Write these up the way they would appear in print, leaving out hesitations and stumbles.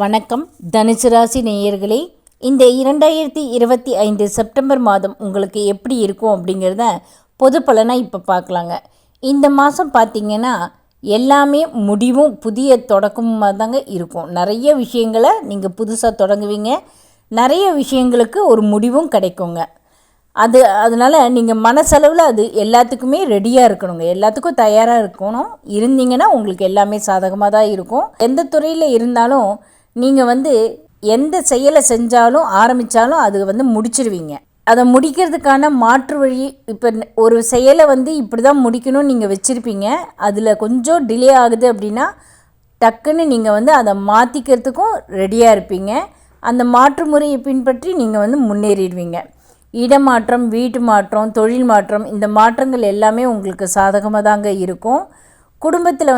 வணக்கம் தனுசு ராசி நேயர்களே, இந்த 2025 செப்டம்பர் மாதம் உங்களுக்கு எப்படி இருக்கும் அப்படிங்கிறத பொது பலனாக இப்போ பார்க்கலாங்க. இந்த மாதம் பார்த்திங்கன்னா எல்லாமே முடிவும் புதிய தொடக்கமாக தாங்க இருக்கும். நிறைய விஷயங்களை நீங்கள் புதுசாக தொடங்குவீங்க, நிறைய விஷயங்களுக்கு ஒரு முடிவும் கிடைக்குங்க. அதனால் நீங்கள் மனசளவில் அது எல்லாத்துக்குமே ரெடியாக இருக்கணுங்க, எல்லாத்துக்கும் தயாராக இருக்கணும். இருந்தீங்கன்னா உங்களுக்கு எல்லாமே சாதகமாக தான் இருக்கும். எந்த துறையில் இருந்தாலும் நீங்கள் எந்த செயலை செஞ்சாலும் ஆரம்பித்தாலும் அது முடிச்சிடுவீங்க. அதை முடிக்கிறதுக்கான மாற்று வழி, இப்போ ஒரு செயலை இப்படி தான் முடிக்கணும்னு நீங்கள் வச்சுருப்பீங்க, அதில் கொஞ்சம் டிலே ஆகுது அப்படின்னா டக்குன்னு நீங்கள் அதை மாற்றிக்கிறதுக்கும் ரெடியாக இருப்பீங்க. அந்த மாற்று முறையை பின்பற்றி நீங்கள் முன்னேறிடுவீங்க. இடமாற்றம், வீட்டு மாற்றம், தொழில் மாற்றம், இந்த மாற்றங்கள் எல்லாமே உங்களுக்கு சாதகமாக தாங்க இருக்கும். குடும்பத்தில்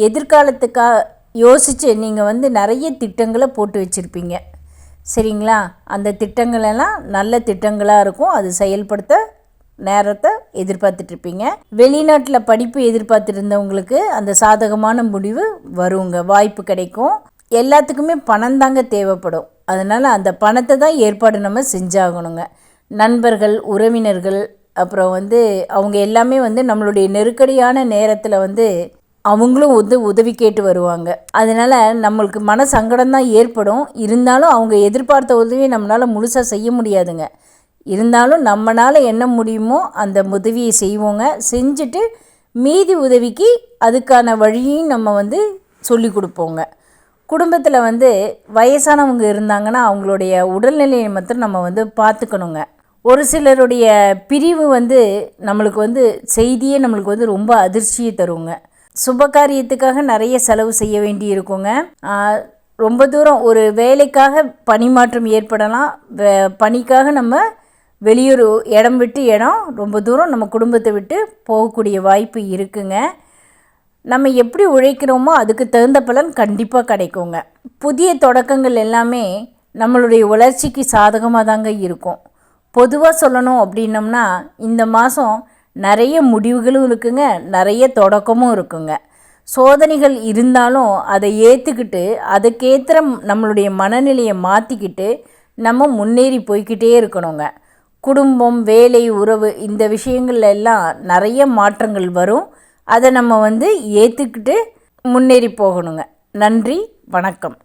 எதிர்காலத்துக்காக யோசித்து நீங்கள் நிறைய திட்டங்களை போட்டு வச்சுருப்பீங்க, சரிங்களா? அந்த திட்டங்களெல்லாம் நல்ல திட்டங்களாக இருக்கும். அது செயல்படுத்த நேரத்தை எதிர்பார்த்துட்ருப்பீங்க. வெளிநாட்டில் படிப்பு எதிர்பார்த்துருந்தவங்களுக்கு அந்த சாதகமான முடிவு வருங்க, வாய்ப்பு கிடைக்கும். எல்லாத்துக்குமே பணம் தாங்க தேவைப்படும். அதனால் அந்த பணத்தை தான் ஏற்பாடு நம்ம செஞ்சாகணுங்க. நண்பர்கள், உறவினர்கள், அப்புறம் அவங்க எல்லாமே நம்மளுடைய நெருக்கடியான நேரத்தில் அவங்களும் உதவி கேட்டு வருவாங்க. அதனால் நம்மளுக்கு மன சங்கடம் தான் ஏற்படும். இருந்தாலும் அவங்க எதிர்பார்த்த உதவியை நம்மளால் முழுசாக செய்ய முடியாதுங்க. இருந்தாலும் நம்மளால் என்ன முடியுமோ அந்த உதவியை செய்வோங்க. செஞ்சுட்டு மீதி உதவிக்கு அதுக்கான வழியையும் நம்ம சொல்லி கொடுப்போங்க. குடும்பத்தில் வயசானவங்க இருந்தாங்கன்னா அவங்களுடைய உடல்நிலையை மாத்திரம் நம்ம பார்த்துக்கணுங்க. ஒரு சிலருடைய பிரிவு நம்மளுக்கு செய்தியே நம்மளுக்கு ரொம்ப அதிர்ச்சியை தருங்க. சுபகாரியத்துக்காக நிறைய செலவு செய்ய வேண்டி இருக்குங்க. ரொம்ப தூரம் ஒரு வேலைக்காக பணிமாற்றம் ஏற்படலாம். பணிக்காக நம்ம வெளியூர் இடம் விட்டு இடம் ரொம்ப தூரம் நம்ம குடும்பத்தை விட்டு போகக்கூடிய வாய்ப்பு இருக்குங்க. நம்ம எப்படி உழைக்கிறோமோ அதுக்கு தகுந்த பலன் கண்டிப்பாக கிடைக்குங்க. புதிய தொடக்கங்கள் எல்லாமே நம்மளுடைய வளர்ச்சிக்கு சாதகமாக தாங்க இருக்கும். பொதுவாக சொல்லணும் அப்படின்னம்னா இந்த மாதம் நிறைய முடிவுகளும் இருக்குங்க, நிறைய தொடக்கமும் இருக்குங்க. சோதனைகள் இருந்தாலும் அதை ஏற்றுக்கிட்டு அதுக்கேற்ற நம்மளுடைய மனநிலையை மாற்றிக்கிட்டு நம்ம முன்னேறி போய்கிட்டே இருக்கணுங்க. குடும்பம், வேலை, உறவு, இந்த விஷயங்கள்ல எல்லாம் நிறைய மாற்றங்கள் வரும். அதை நம்ம ஏற்றுக்கிட்டு முன்னேறி போகணுங்க. நன்றி, வணக்கம்.